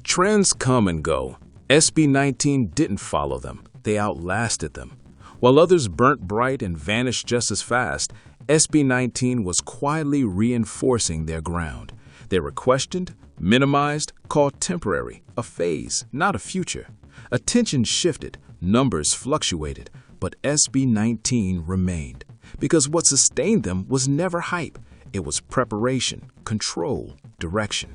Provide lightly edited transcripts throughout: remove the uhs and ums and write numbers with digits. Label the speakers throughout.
Speaker 1: Trends come and go. SB19 didn't follow them. They outlasted them. While others burnt bright and vanished just as fast, SB19 was quietly reinforcing their ground. They were questioned, minimized, called temporary, a phase, not a future. Attention shifted, numbers fluctuated, but SB19 remained. Because what sustained them was never hype. It was preparation, control, direction.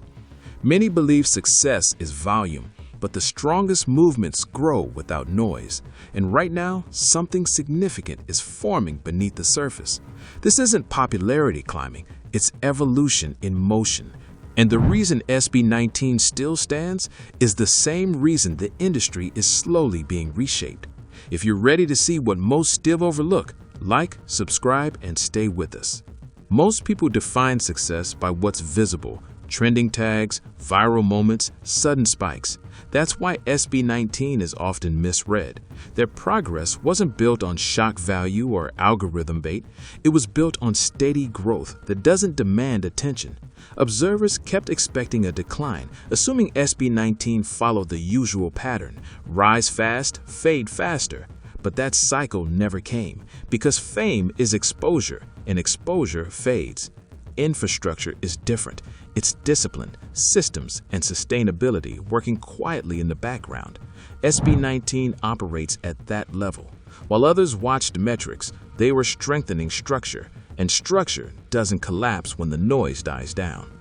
Speaker 1: Many believe success is volume, but the strongest movements grow without noise. And right now, something significant is forming beneath the surface. This isn't popularity climbing, it's evolution in motion. And the reason SB19 still stands is the same reason the industry is slowly being reshaped. If you're ready to see what most still overlook, like, subscribe, and stay with us. Most people define success by what's visible: trending tags, viral moments, sudden spikes. That's why SB19 is often misread. Their progress wasn't built on shock value or algorithm bait. It was built on steady growth that doesn't demand attention. Observers kept expecting a decline, assuming SB19 followed the usual pattern: rise fast, fade faster. But that cycle never came, because fame is exposure, and exposure fades. Infrastructure is different. It's discipline, systems, and sustainability working quietly in the background. SB19 operates at that level. While others watched metrics, they were strengthening structure, and structure doesn't collapse when the noise dies down.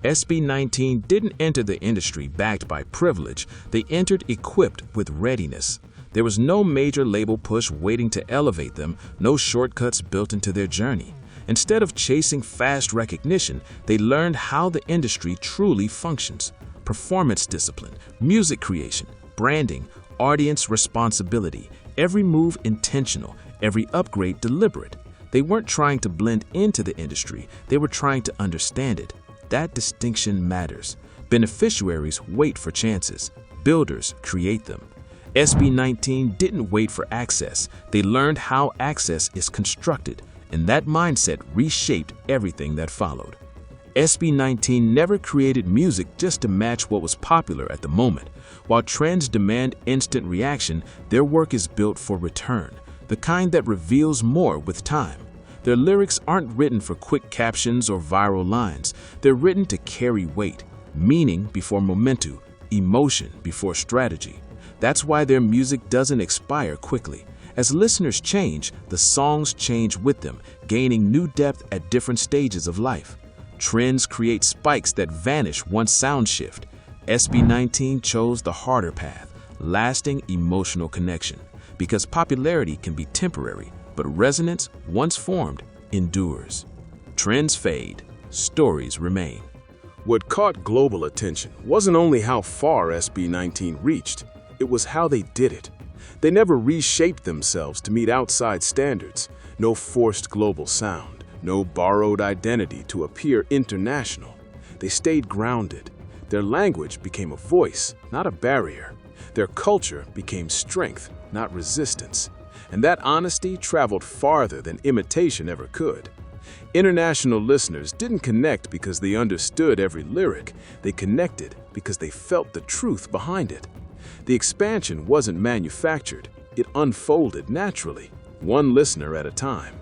Speaker 1: SB19 didn't enter the industry backed by privilege. They entered equipped with readiness. There was no major label push waiting to elevate them, no shortcuts built into their journey. Instead of chasing fast recognition, they learned how the industry truly functions: performance discipline, music creation, branding, audience responsibility, every move intentional, every upgrade deliberate. They weren't trying to blend into the industry, they were trying to understand it. That distinction matters. Beneficiaries wait for chances, builders create them. SB19 didn't wait for access, they learned how access is constructed, and that mindset reshaped everything that followed. SB19 never created music just to match what was popular at the moment. While trends demand instant reaction, their work is built for return, the kind that reveals more with time. Their lyrics aren't written for quick captions or viral lines. They're written to carry weight, meaning before momentum, emotion before strategy. That's why their music doesn't expire quickly. As listeners change, the songs change with them, gaining new depth at different stages of life. Trends create spikes that vanish once sound shift. SB19 chose the harder path, lasting emotional connection. Because popularity can be temporary, but resonance, once formed, endures. Trends fade, stories remain.
Speaker 2: What caught global attention wasn't only how far SB19 reached, it was how they did it. They never reshaped themselves to meet outside standards. No forced global sound, no borrowed identity to appear international. They stayed grounded. Their language became a voice, not a barrier. Their culture became strength, not resistance. And that honesty traveled farther than imitation ever could. International listeners didn't connect because they understood every lyric. They connected because they felt the truth behind it. The expansion wasn't manufactured, it unfolded naturally, one listener at a time.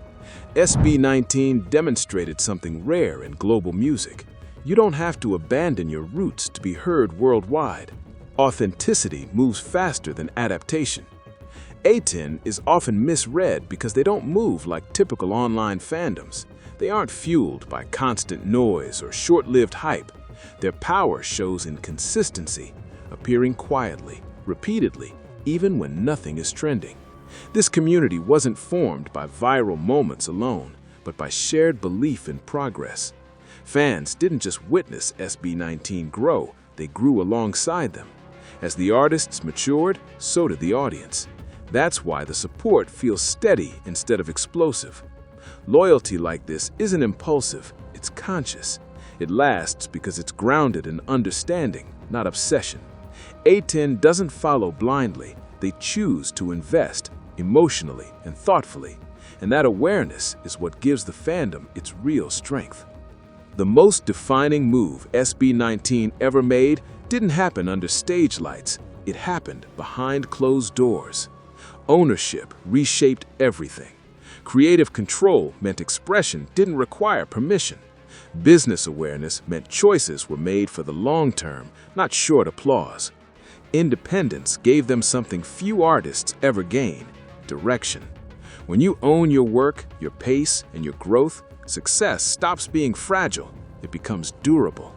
Speaker 2: SB19 demonstrated something rare in global music. You don't have to abandon your roots to be heard worldwide. Authenticity moves faster than adaptation. A10 is often misread because they don't move like typical online fandoms. They aren't fueled by constant noise or short-lived hype. Their power shows in consistency, appearing quietly, repeatedly, even when nothing is trending. This community wasn't formed by viral moments alone, but by shared belief in progress. Fans didn't just witness SB19 grow, they grew alongside them. As the artists matured, so did the audience. That's why the support feels steady instead of explosive. Loyalty like this isn't impulsive, it's conscious. It lasts because it's grounded in understanding, not obsession. A10 doesn't follow blindly, they choose to invest emotionally and thoughtfully. And that awareness is what gives the fandom its real strength. The most defining move SB19 ever made didn't happen under stage lights. It happened behind closed doors. Ownership reshaped everything. Creative control meant expression didn't require permission. Business awareness meant choices were made for the long term, not short applause. Independence gave them something few artists ever gain: direction. When you own your work, your pace, and your growth, success stops being fragile. It becomes durable.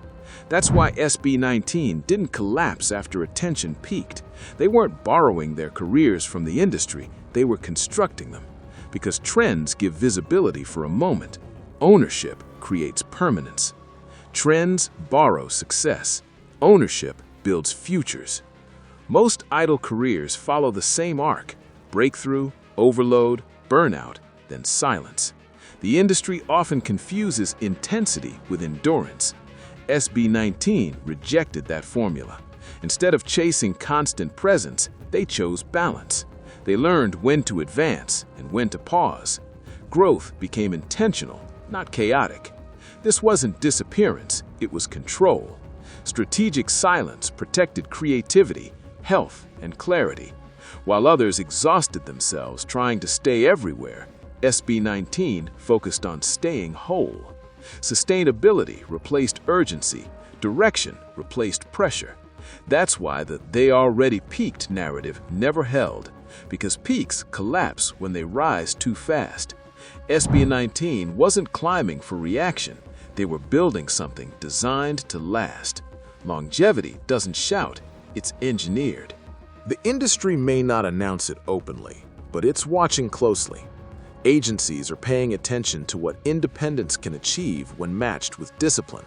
Speaker 2: That's why SB19 didn't collapse after attention peaked. They weren't borrowing their careers from the industry, they were constructing them. Because trends give visibility for a moment. Ownership creates permanence. Trends borrow success. Ownership builds futures. Most idol careers follow the same arc: breakthrough, overload, burnout, then silence. The industry often confuses intensity with endurance. SB19 rejected that formula. Instead of chasing constant presence, they chose balance. They learned when to advance and when to pause. Growth became intentional, not chaotic. This wasn't disappearance, it was control. Strategic silence protected creativity, health, and clarity. While others exhausted themselves trying to stay everywhere, SB19 focused on staying whole. Sustainability replaced urgency, direction replaced pressure. That's why the "they already peaked" narrative never held, because peaks collapse when they rise too fast. SB19 wasn't climbing for reaction, they were building something designed to last. Longevity doesn't shout, it's engineered. The industry may not announce it openly, but it's watching closely. Agencies are paying attention to what independence can achieve when matched with discipline.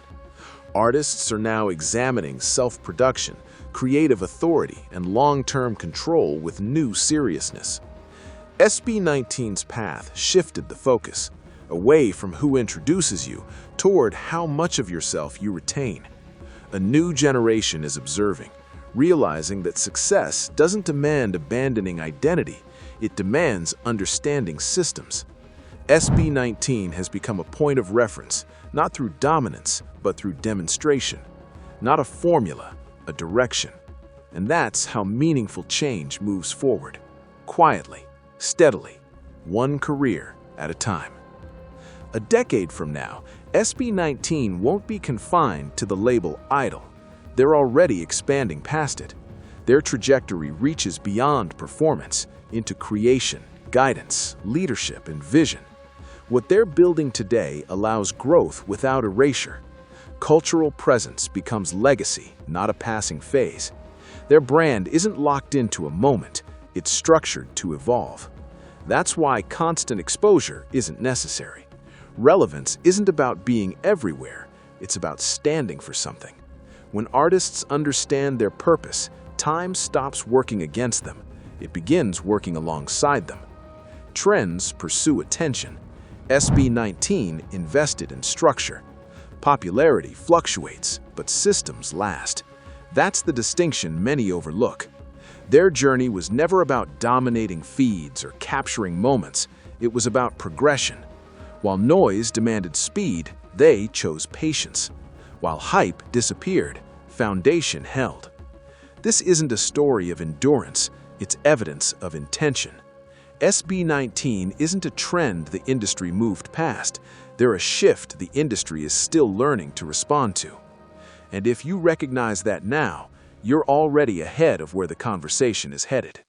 Speaker 2: Artists are now examining self-production, creative authority, and long-term control with new seriousness. SB19's path shifted the focus, away from who introduces you toward how much of yourself you retain. A new generation is observing, realizing that success doesn't demand abandoning identity, it demands understanding systems. SB19 has become a point of reference, not through dominance, but through demonstration. Not a formula, a direction. And that's how meaningful change moves forward. Quietly, steadily, one career at a time. A decade from now, SB19 won't be confined to the label idol. They're already expanding past it. Their trajectory reaches beyond performance into creation, guidance, leadership, and vision. What they're building today allows growth without erasure. Cultural presence becomes legacy, not a passing phase. Their brand isn't locked into a moment, it's structured to evolve. That's why constant exposure isn't necessary. Relevance isn't about being everywhere, it's about standing for something. When artists understand their purpose, time stops working against them. It begins working alongside them. Trends pursue attention. SB19 invested in structure. Popularity fluctuates, but systems last. That's the distinction many overlook. Their journey was never about dominating feeds or capturing moments. It was about progression. While noise demanded speed, they chose patience. While hype disappeared, foundation held. This isn't a story of endurance, it's evidence of intention. SB19 isn't a trend the industry moved past, they're a shift the industry is still learning to respond to. And if you recognize that now, you're already ahead of where the conversation is headed.